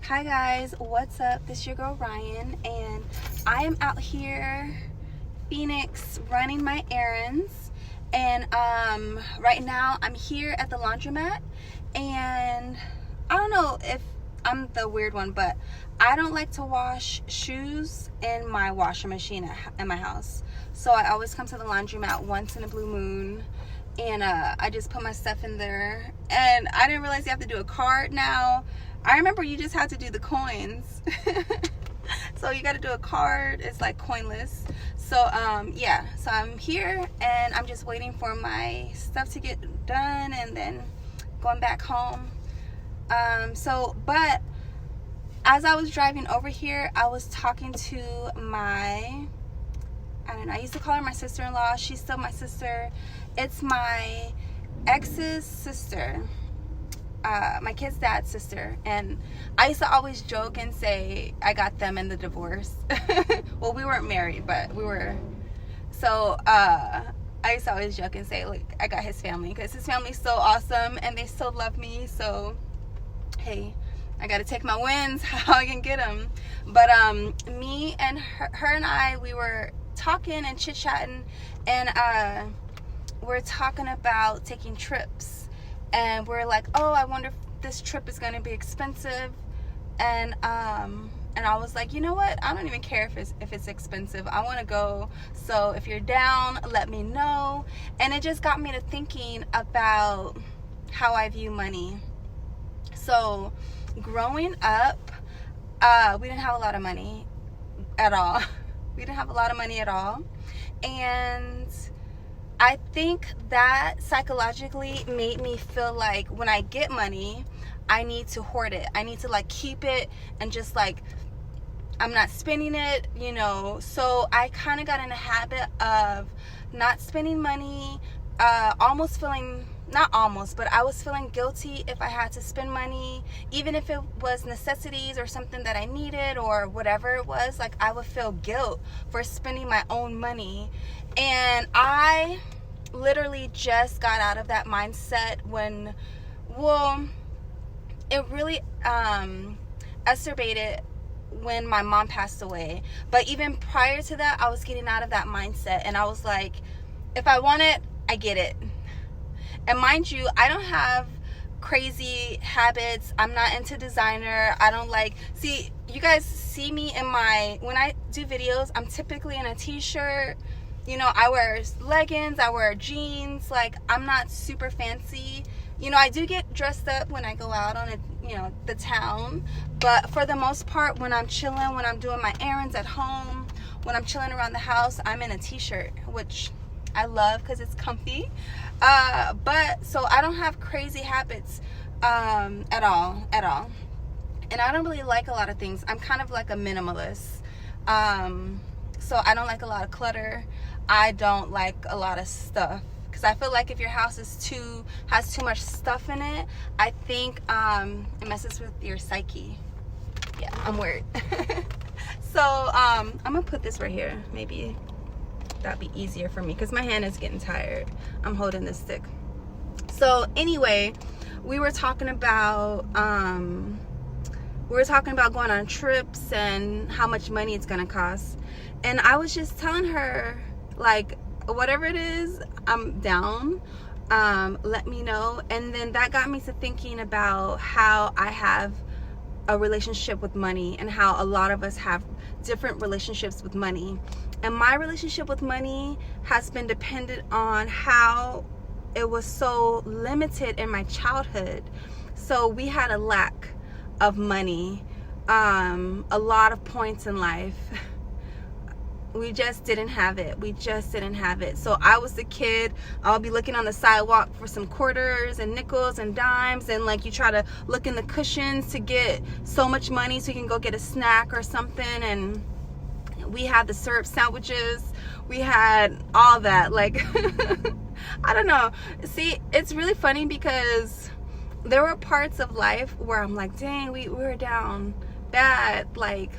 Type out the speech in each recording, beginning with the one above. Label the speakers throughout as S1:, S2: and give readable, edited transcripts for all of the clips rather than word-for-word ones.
S1: Hi guys, what's up? This is your girl Ryan, and I am out here, Phoenix, running my errands. And right now I'm here at the laundromat, and I don't know if I'm the weird one, but I don't like to wash shoes in my washing machine in my house. So I always come to the laundromat once in a blue moon, and I just put my stuff in there. And I didn't realize you have to do a card now. I remember you just had to do the coins. So you got to do a card. It's like coinless. So yeah, so I'm here and I'm just waiting for my stuff to get done and then going back home. But as I was driving over here, I was talking to I used to call her my sister-in-law. She's still my sister. It's my ex's sister. My kid's dad's sister, and I used to always joke and say I got them in the divorce. Well, we weren't married, but we were. So I used to always joke and say, like, I got his family, because his family's so awesome and they still love me. So hey, I got to take my wins how I can get them. But me and her and I, we were talking and chit-chatting, and we're talking about taking trips. And we're like, oh, I wonder if this trip is going to be expensive. And I was like, you know what? I don't even care if it's expensive. I want to go. So if you're down, let me know. And it just got me to thinking about how I view money. So growing up, we didn't have a lot of money at all. We didn't have a lot of money at all. And I think that psychologically made me feel like when I get money, I need to hoard it. I need to like keep it and just like, I'm not spending it, you know. So I kind of got in a habit of not spending money, but I was feeling guilty if I had to spend money, even if it was necessities or something that I needed or whatever it was. Like, I would feel guilt for spending my own money. And I literally just got out of that mindset it really exacerbated when my mom passed away. But even prior to that, I was getting out of that mindset, and I was like, if I want it, I get it. And mind you, I don't have crazy habits. I'm not into designer. I don't you guys see me when I do videos, I'm typically in a t-shirt. You know, I wear leggings, I wear jeans. Like, I'm not super fancy. You know, I do get dressed up when I go out on the town. But for the most part, when I'm chilling, when I'm doing my errands at home, when I'm chilling around the house, I'm in a t-shirt, which I love because it's comfy. But so I don't have crazy habits at all. And I don't really like a lot of things. I'm kind of like a minimalist. So I don't like a lot of clutter. I don't like a lot of stuff, because I feel like if your house has too much stuff in it, I think it messes with your psyche. Yeah, I'm weird. So I'm gonna put this right here. Maybe that'd be easier for me, because my hand is getting tired. I'm holding this stick. So anyway, we were talking about going on trips and how much money it's gonna cost. And I was just telling her, like, whatever it is, I'm down. Let me know. And then that got me to thinking about how I have a relationship with money, and how a lot of us have different relationships with money. And my relationship with money has been dependent on how it was so limited in my childhood. So we had a lack of money, a lot of points in life. We just didn't have it. So I was the kid, I'll be looking on the sidewalk for some quarters and nickels and dimes, and like, you try to look in the cushions to get so much money so you can go get a snack or something. And we had the syrup sandwiches, we had all that. Like, I don't know. See, it's really funny, because there were parts of life where I'm like, dang, we were down bad, like.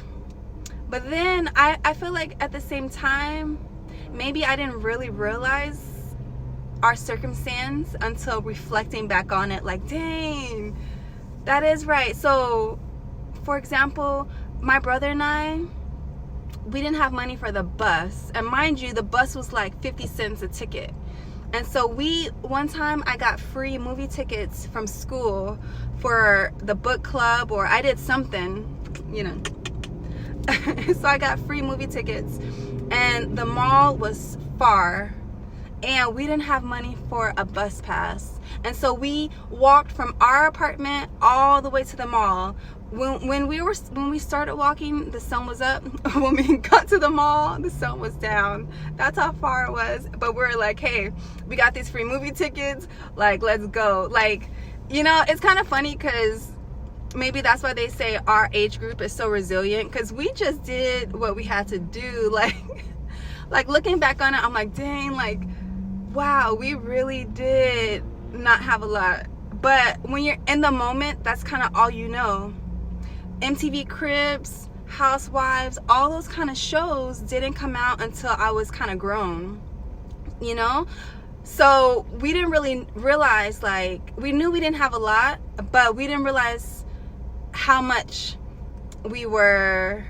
S1: But then I feel like at the same time, maybe I didn't really realize our circumstance until reflecting back on it, like, dang, that is right. So for example, my brother and I, we didn't have money for the bus. And mind you, the bus was like 50 cents a ticket. And so one time I got free movie tickets from school for the book club, or I did something, you know. So I got free movie tickets, and the mall was far, and we didn't have money for a bus pass. And so we walked from our apartment all the way to the mall. When we started walking, the sun was up. When we got to the mall, the sun was down. That's how far it was. But we're like, hey, we got these free movie tickets, like, let's go. Like, you know, it's kind of funny because maybe that's why they say our age group is so resilient, because we just did what we had to do. Like looking back on it, I'm like, dang, like, wow, we really did not have a lot. But when you're in the moment, that's kind of all you know. MTV Cribs, Housewives, all those kind of shows didn't come out until I was kind of grown, you know? So we didn't really realize, like, we knew we didn't have a lot, but we didn't realize how much we were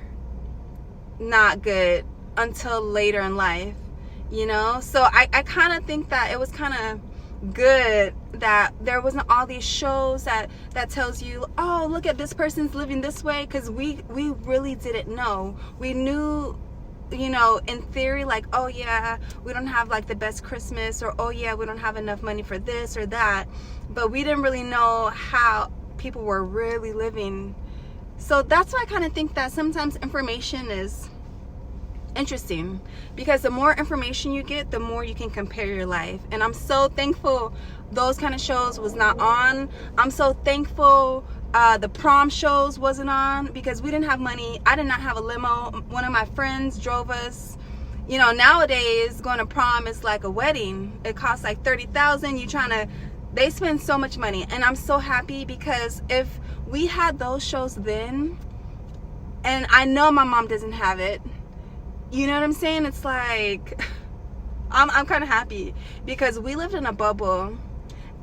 S1: not good until later in life, you know? So I kind of think that it was kind of good that there wasn't all these shows that tells you, oh, look at this person's living this way, because we really didn't know. We knew, you know, in theory, like, oh yeah, we don't have like the best Christmas, or oh yeah, we don't have enough money for this or that, but we didn't really know how people were really living. So that's why I kind of think that sometimes information is interesting, because the more information you get, the more you can compare your life. And I'm so thankful those kind of shows was not on. I'm so thankful the prom shows wasn't on, because we didn't have money. I did not have a limo. One of my friends drove us. You know, nowadays going to prom is like a wedding. It costs like $30,000. They spend so much money. And I'm so happy, because if we had those shows then, and I know my mom doesn't have it, you know what I'm saying? It's like, I'm kind of happy, because we lived in a bubble,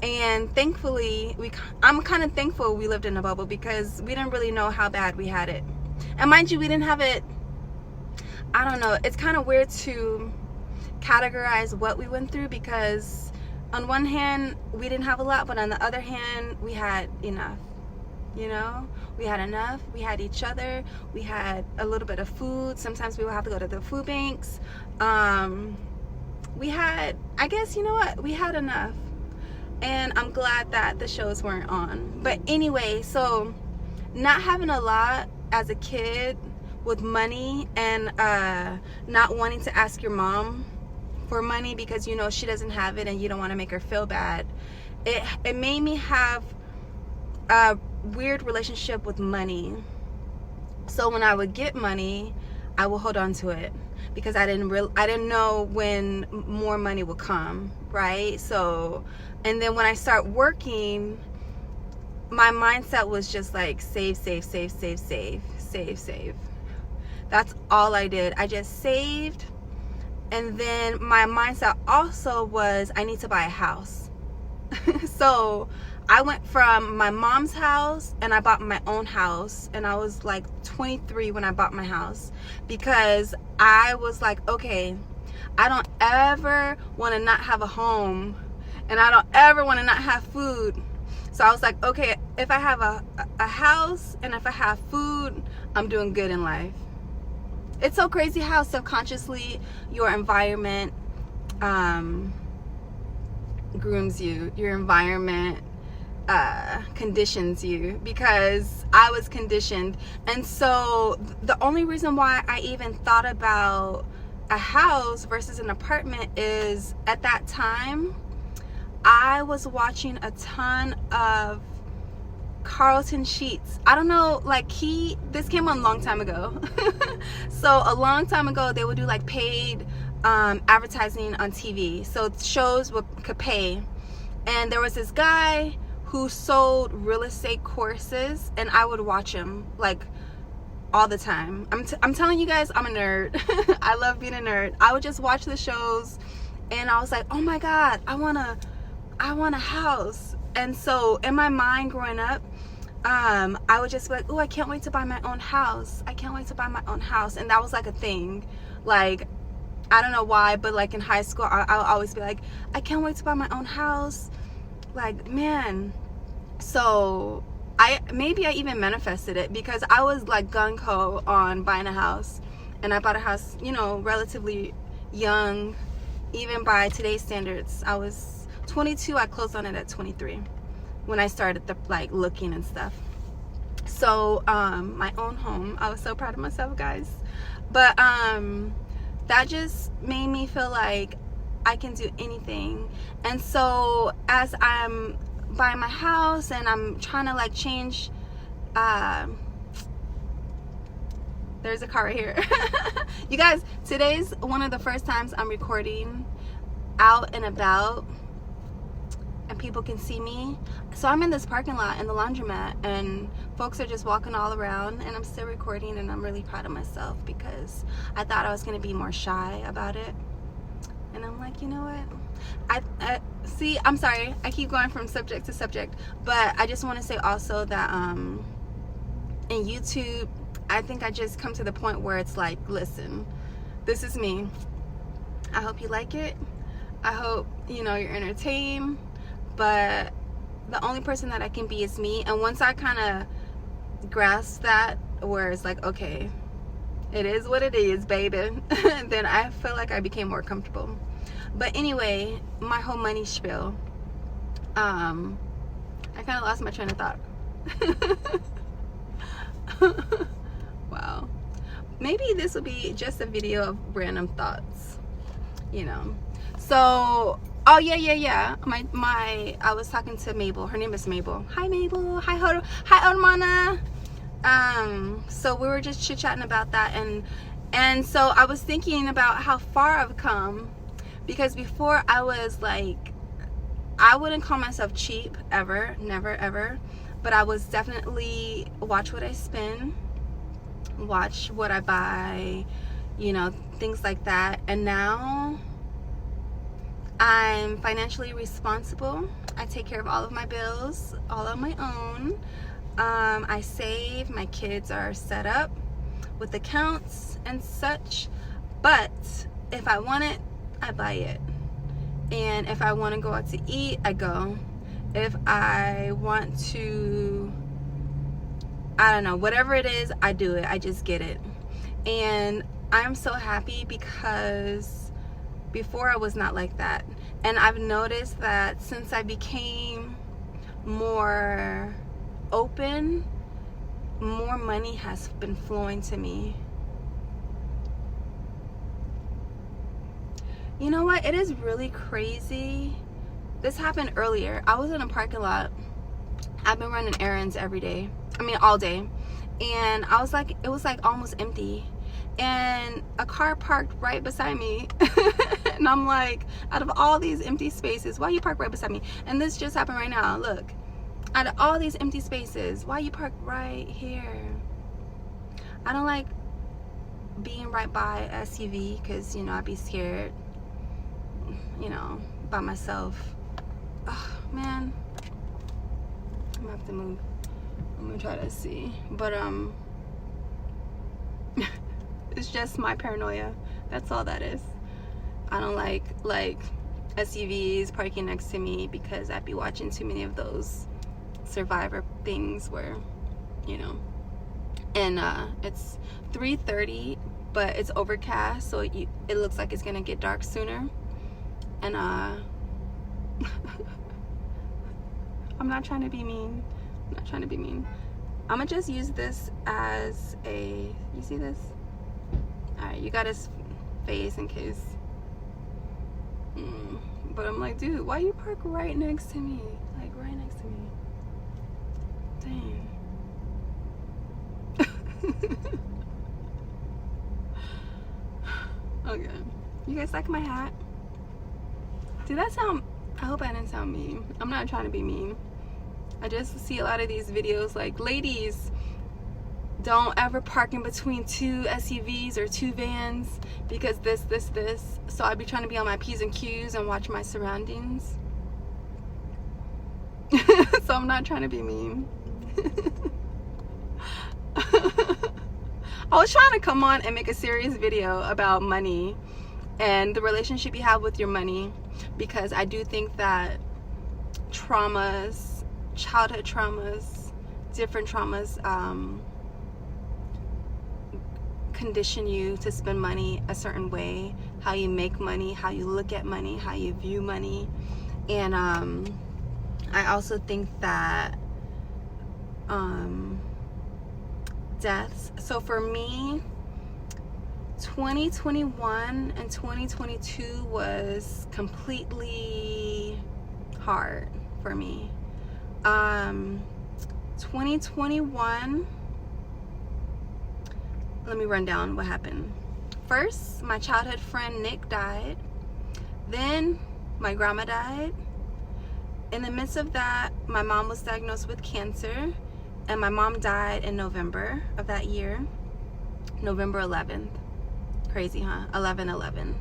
S1: and thankfully, I'm kind of thankful we lived in a bubble, because we didn't really know how bad we had it. And mind you, we didn't have it, I don't know, it's kind of weird to categorize what we went through, because on one hand, we didn't have a lot, but on the other hand, we had enough. You know, we had enough. We had each other. We had a little bit of food. Sometimes we would have to go to the food banks. We had, I guess, you know what? We had enough. And I'm glad that the shows weren't on. But anyway, so not having a lot as a kid with money, and not wanting to ask your mom for money because, you know, she doesn't have it and you don't want to make her feel bad. It made me have a weird relationship with money. So when I would get money, I would hold on to it, because I didn't know when more money would come, right? So, and then when I start working, my mindset was just like save. That's all I did. I just saved. And then my mindset also was, I need to buy a house. So I went from my mom's house and I bought my own house, and I was like 23 when I bought my house, because I was like, okay, I don't ever want to not have a home, and I don't ever want to not have food. So I was like, okay, if I have a house and if I have food, I'm doing good in life. It's so crazy how subconsciously your environment grooms you, your environment conditions you, because I was conditioned. And so the only reason why I even thought about a house versus an apartment is, at that time I was watching a ton of Carlton Sheets. I don't know, like this came on a long time ago. So a long time ago they would do like paid advertising on TV, so shows could pay. And there was this guy who sold real estate courses, and I would watch him like all the time. I'm telling you guys, I'm a nerd. I love being a nerd. I would just watch the shows, and I was like, oh my god, I want a house. And so in my mind growing up, I would just be like, oh, I can't wait to buy my own house. I can't wait to buy my own house. And that was like a thing. Like, I don't know why, but like in high school, I'll always be like, I can't wait to buy my own house. Like, man. So maybe I even manifested it, because I was like gung-ho on buying a house, and I bought a house, you know, relatively young, even by today's standards. I was 22. I closed on it at 23 when I started like looking and stuff. So my own home, I was so proud of myself, guys. But that just made me feel like I can do anything. And so as I'm buying my house and I'm trying to like change, there's a car right here. You guys, today's one of the first times I'm recording out and about and people can see me. So I'm in this parking lot in the laundromat, and folks are just walking all around, and I'm still recording, and I'm really proud of myself, because I thought I was going to be more shy about it. And I'm like, you know what? I see, I'm sorry, I keep going from subject to subject, but I just want to say also that in YouTube, I think I just come to the point where it's like, listen, this is me. I hope you like it. I hope, you know, you're entertained, but the only person that I can be is me. And once I kind of grasp that, where it's like, okay, it is what it is, baby, then I feel like I became more comfortable. But anyway, my whole money spiel, I kind of lost my train of thought. Wow. Maybe this will be just a video of random thoughts, you know. So, oh yeah. I was talking to Mabel. Her name is Mabel. Hi, Mabel. Hi, Hermana. So we were just chit-chatting about that, and so I was thinking about how far I've come, because before I was like, I wouldn't call myself cheap ever, never ever, but I was definitely watch what I spend, watch what I buy, you know, things like that. And now I'm financially responsible. I take care of all of my bills all on my own. I save. My kids are set up with accounts and such. But if I want it, I buy it. And if I want to go out to eat, I go. If I want to, I don't know, whatever it is, I do it. I just get it. And I'm so happy, because before I was not like that. And I've noticed that since I became more open, more money has been flowing to me. You know what? It is really crazy. This happened earlier. I was in a parking lot. I've been running errands every day. I mean, all day. And I was like, it was like almost empty. And a car parked right beside me. And I'm like, out of all these empty spaces, why you park right beside me? And this just happened right now. Look, out of all these empty spaces, why you park right here? I don't like being right by SUV, because, you know, I'd be scared, you know, by myself. Oh, man, I'm gonna have to move. I'm gonna try to see, but it's just my paranoia. That's all that is. I don't like SUVs parking next to me, because I'd be watching too many of those Survivor things where, you know. And it's 3:30, but it's overcast, so it looks like it's gonna get dark sooner. And I'm not trying to be mean. I'm not trying to be mean. I'm gonna just use this as a, you see this? Alright, you got his face in case. But I'm like, dude, why you park right next to me? Like, right next to me. Dang. Okay. You guys like my hat? Did that sound, I hope I didn't sound mean. I'm not trying to be mean. I just see a lot of these videos like, ladies, don't ever park in between two SUVs or two vans, because this. So I'd be trying to be on my P's and Q's and watch my surroundings. So I'm not trying to be mean. I was trying to come on and make a serious video about money and the relationship you have with your money, because I do think that traumas, childhood traumas, different traumas condition you to spend money a certain way, how you make money, how you look at money, how you view money. And I also think that deaths. So for me, 2021 and 2022 was completely hard for me. 2021, let me run down what happened. First, my childhood friend Nick died. Then my grandma died. In the midst of that, my mom was diagnosed with cancer, and my mom died in November of that year, November 11th. Crazy, huh? 11/11.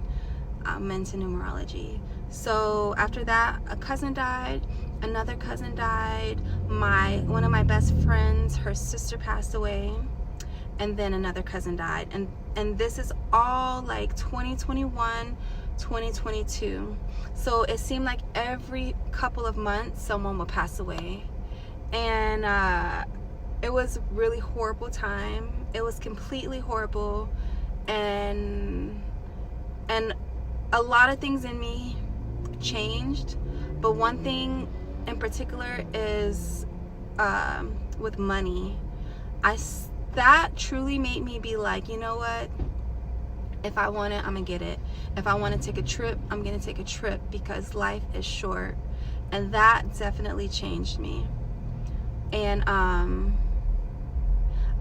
S1: I'm into numerology. So after that, a cousin died, another cousin died, one of my best friends, her sister passed away, and then another cousin died. And this is all like 2021, 2022. So it seemed like every couple of months someone would pass away. And it was really horrible time. It was completely horrible. And a lot of things in me changed, but one thing in particular is with money. That truly made me be like, you know what, if I want it, I'm gonna get it. If I want to take a trip, I'm gonna take a trip, because life is short. And that definitely changed me. And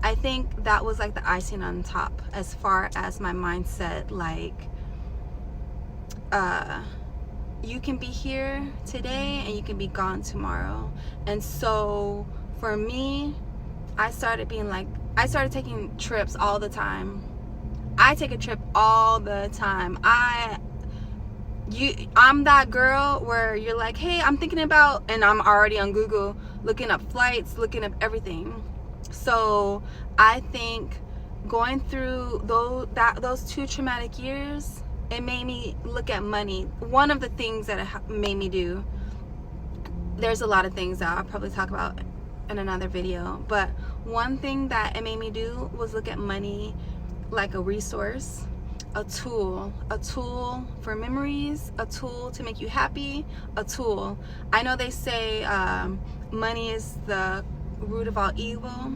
S1: I think that was like the icing on top as far as my mindset. Like, you can be here today and you can be gone tomorrow. And so for me, I started taking trips all the time. I take a trip all the time. I'm that girl where you're like, hey, I'm thinking about, and I'm already on Google looking up flights, looking up everything. So I think going through those 2 traumatic years, it made me look at money. One of the things that it made me do, there's a lot of things that I'll probably talk about in another video, but one thing that it made me do was look at money like a resource, a tool for memories, a tool to make you happy, a tool. I know they say money is the root of all evil,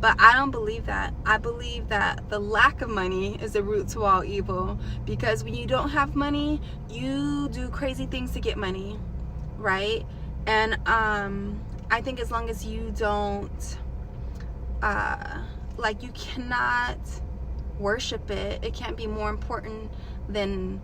S1: but I don't believe that. I believe that the lack of money is the root to all evil, because when you don't have money, you do crazy things to get money, right? And I think as long as you don't like, you cannot worship it. It can't be more important than,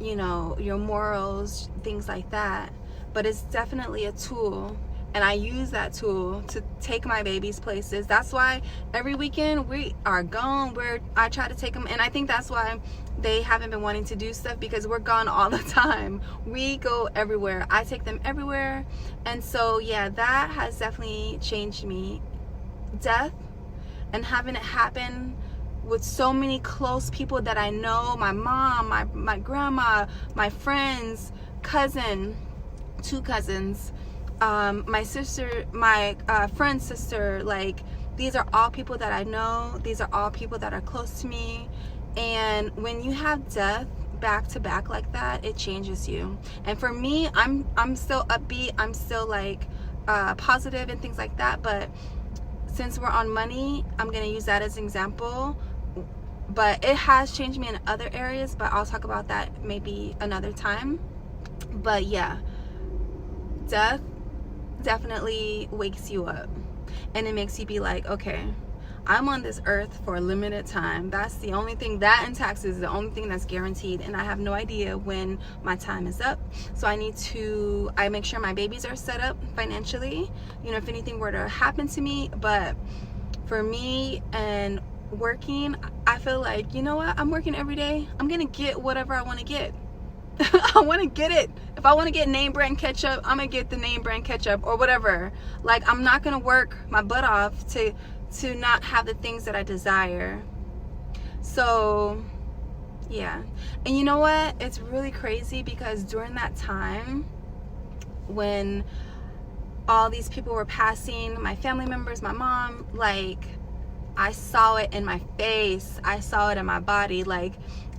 S1: you know, your morals, things like that. But it's definitely a tool, and I use that tool to take my babies places. That's why every weekend we are gone. I try to take them, and I think that's why they haven't been wanting to do stuff, because we're gone all the time. We go everywhere. I take them everywhere. And so yeah, that has definitely changed me. Death and having it happen with so many close people that I know, my mom, my grandma, my friends, cousin, 2 cousins, my sister, my friend's sister. Like, these are all people that I know. These are all people that are close to me. And when you have death back to back like that, it changes you. And for me, I'm still upbeat. I'm still like positive and things like that. But since we're on money, I'm gonna use that as an example. But it has changed me in other areas, but I'll talk about that maybe another time. But yeah, death definitely wakes you up, and it makes you be like, okay, I'm on this earth for a limited time. That's the only thing, that and taxes is the only thing that's guaranteed, and I have no idea when my time is up. So I make sure my babies are set up financially, you know, if anything were to happen to me. But for me and working, I feel like, you know what, I'm working every day, I'm gonna get whatever I want to get. I want to get it. If I want to get name brand ketchup, I'm gonna get the name brand ketchup or whatever. Like, I'm not gonna work my butt off to not have the things that I desire. So yeah. And you know what, it's really crazy because during that time when all these people were passing, my family members, my mom, like, I saw it in my face, I saw it in my body. Like,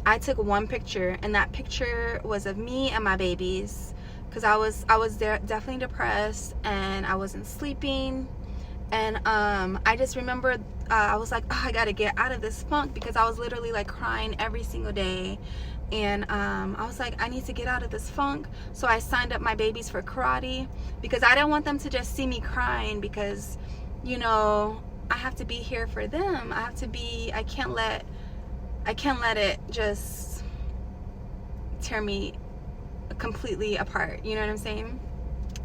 S1: I took one picture, and that picture was of me and my babies, because I was there, definitely depressed, and I wasn't sleeping. And I just remember I was like, oh, I gotta get out of this funk, because I was literally like crying every single day. And I was like, I need to get out of this funk. So I signed up my babies for karate, because I didn't want them to just see me crying, because, you know, I have to be here for them. I can't let it just tear me completely apart. You know what I'm saying?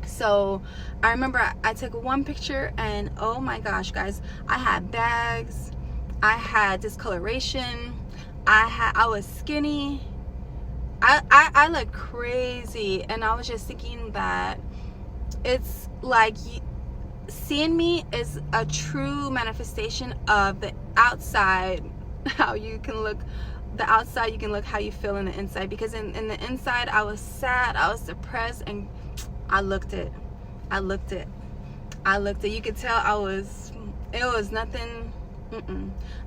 S1: So I remember I took one picture, and oh my gosh, guys, I had bags, I had discoloration, I was skinny, I looked crazy. And I was just thinking that it's like, seeing me is a true manifestation of the outside, how you can look. The outside, you can look how you feel in the inside, because in the inside I was sad, I was depressed, and I looked it. You could tell it was nothing.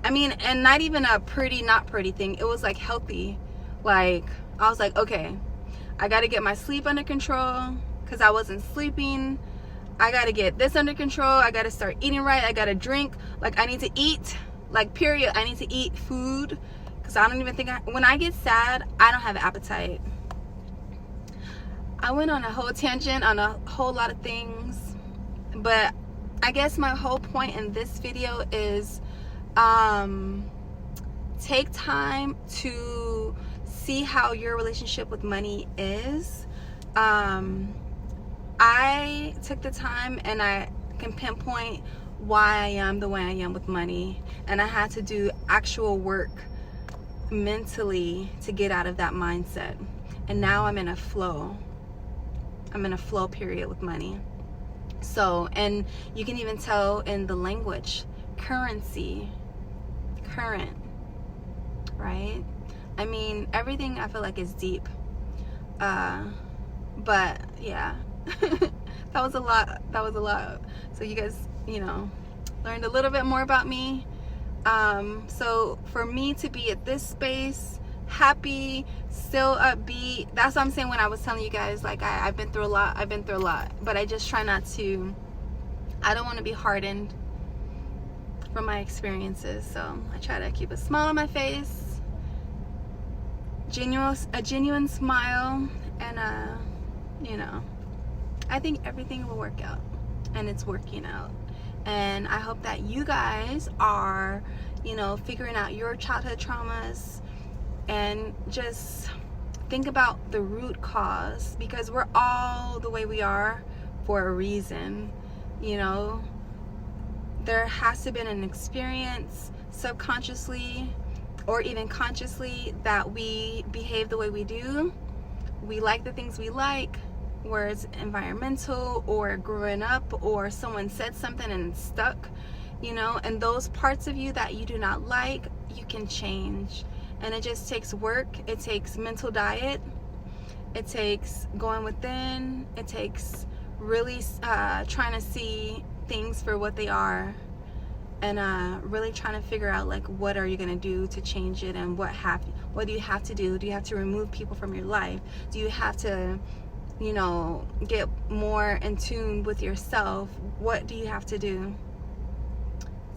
S1: I mean, and not even a pretty, not pretty thing. It was like healthy. Like, I was like, okay, I got to get my sleep under control, because I wasn't sleeping. I got to get this under control. I got to start eating right. I got to drink. Like, I need to eat. Like, period. I need to eat food, because I don't even think when I get sad, I don't have an appetite. I went on a whole tangent on a whole lot of things, but I guess my whole point in this video is take time to see how your relationship with money is. I took the time, and I can pinpoint why I am the way I am with money, and I had to do actual work mentally to get out of that mindset. And now I'm in a flow period with money. So, and you can even tell in the language, currency, current, right? I mean, everything I feel like is deep. But yeah, that was a lot. So you guys, you know, learned a little bit more about me. So for me to be at this space, happy, still upbeat, that's what I'm saying when I was telling you guys, like, I've been through a lot, but I just try not to, I don't want to be hardened from my experiences. So I try to keep a smile on my face, a genuine smile, and you know, I think everything will work out, and it's working out. And I hope that you guys are, you know, figuring out your childhood traumas, and just think about the root cause, because we're all the way we are for a reason. You know, there has to have been an experience subconsciously or even consciously that we behave the way we do. We like the things we like, where it's environmental or growing up, or someone said something and it's stuck, you know. And those parts of you that you do not like, you can change. And it just takes work. It takes mental diet. It takes going within. It takes really trying to see things for what they are, and really trying to figure out, like, what are you going to do to change it, and what do you have to do? Do you have to remove people from your life? Do you have to, you know, get more in tune with yourself? What do you have to do?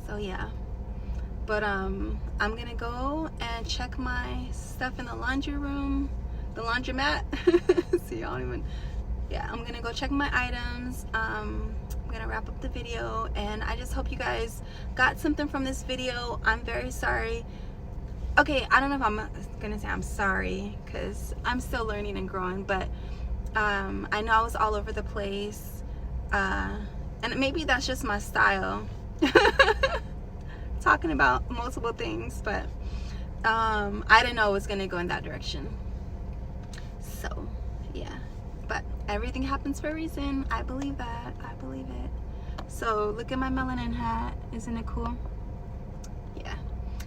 S1: So yeah. But I'm gonna go and check my stuff in the laundry room, the laundromat. See, I don't even, yeah, I'm gonna go check my items. I'm gonna wrap up the video, and I just hope you guys got something from this video. I'm very sorry. Okay, I don't know if I'm gonna say I'm sorry, because I'm still learning and growing, but I know I was all over the place, and maybe that's just my style. Talking about multiple things, but I didn't know it was gonna go in that direction. So yeah, but everything happens for a reason. I believe that. I believe it. So look at my melanin hat. Isn't it cool? Yeah.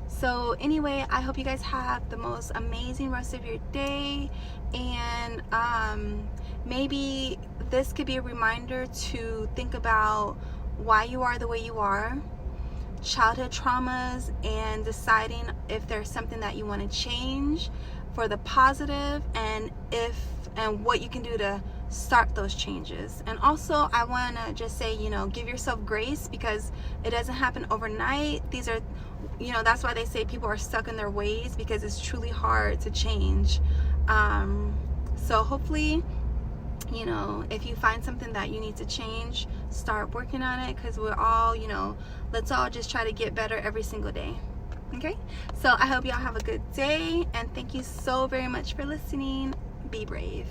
S1: So anyway, I hope you guys have the most amazing rest of your day, and maybe this could be a reminder to think about why you are the way you are, childhood traumas, and deciding if there's something that you want to change for the positive, and what you can do to start those changes. And also, I want to just say, you know, give yourself grace, because it doesn't happen overnight. These are, you know, that's why they say people are stuck in their ways, because it's truly hard to change. So hopefully, you know, if you find something that you need to change, start working on it, because we're all, you know, let's all just try to get better every single day. Okay, so I hope y'all have a good day, and thank you so very much for listening. Be brave.